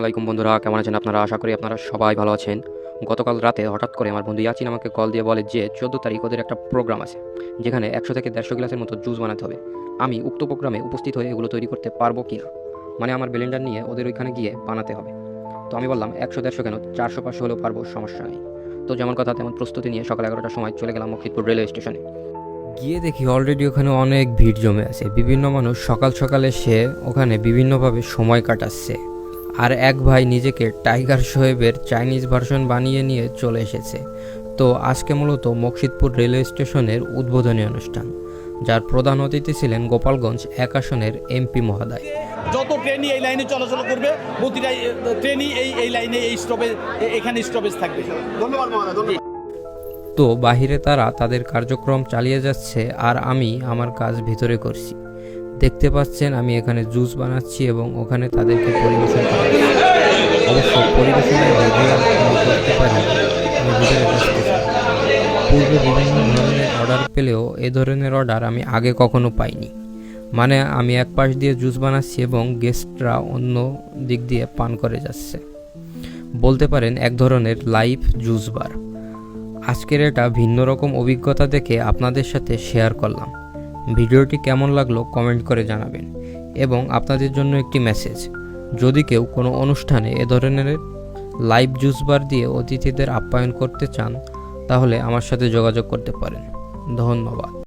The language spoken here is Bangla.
আলাইকুম বন্ধুরা, কেমন আছেন আপনারা? আশা করি আপনারা সবাই ভালো আছেন। গতকাল রাতে হঠাৎ করে আমার বন্ধু ইয়াচিন আমাকে কল দিয়ে বলে যে 14 তারিখ ওদের একটা প্রোগ্রাম আছে, যেখানে 100 থেকে 150 গ্লাসের মতো জুস বানাতে হবে। আমি উক্ত প্রোগ্রামে উপস্থিত হয়ে এগুলো তৈরি করতে পারবো কি না, মানে আমার ব্লেন্ডার নিয়ে ওদের ওইখানে গিয়ে বানাতে হবে। তো আমি বললাম 100-150 কেন, 400-500 হলেও পারবো, সমস্যা নেই। তো যেমন কথা তেমন প্রস্তুতি নিয়ে সকাল 11টার সময় চলে গেলাম মক্ষিতপুর রেলওয়ে স্টেশনে। গিয়ে দেখি অলরেডি ওখানে অনেক ভিড় জমে আছে। বিভিন্ন মানুষ সকাল সকাল এসে ওখানে বিভিন্নভাবে সময় কাটাচ্ছে। আর এক ভাই নিজেকে টাইগার শোয়েবের চাইনিজ ভার্সন বানিয়ে নিয়ে চলে এসেছে। তো আজকে মূলত মকসিদপুর রেলওয়ে স্টেশনের উদ্বোধনী অনুষ্ঠান, যার প্রধান অতিথি ছিলেন গোপালগঞ্জ 1 আসনের এমপি মহোদয়। যত ট্রেনই এই লাইনে চলাচল করবে, প্রতিটা ট্রেনই এই লাইনে এখানে স্টপেজ থাকবে। ধন্যবাদ মহোদয়। তো বাহিরে তারা তাদের কার্যক্রম চালিয়ে যাচ্ছে, আর আমি আমার কাজ ভিতরে করছি। দেখতে পাচ্ছেন আমি এখানে জুস বানাচ্ছি এবং ওখানে তাদেরকে পরিবেশন করাচ্ছি। অবশ্য পরিবেশনের ভিডিও আমি করতে পারি, আমি ভিতরে ব্যস্ত ছিলাম। পূর্বে বিভিন্ন ধরনের অর্ডার পেলেও এ ধরনের অর্ডার আমি আগে কখনো পাইনি। মানে আমি এক পাশ দিয়ে জুস বানাচ্ছি এবং গেস্টরা অন্য দিক দিয়ে পান করে যাচ্ছে। বলতে পারেন এক ধরনের লাইভ জুস বার। আজকের এটা ভিন্ন রকম অভিজ্ঞতা দেখে আপনাদের সাথে শেয়ার করলাম। ভিডিওটি কেমন লাগলো কমেন্ট করে জানাবেন। এবং আপনাদের জন্য একটি মেসেজ, যদি কেউ কোনো অনুষ্ঠানে এ ধরনের লাইভ জুস বার দিয়ে অতিথিদের আপ্যায়ন করতে চান, তাহলে আমার সাথে যোগাযোগ করতে পারেন। ধন্যবাদ।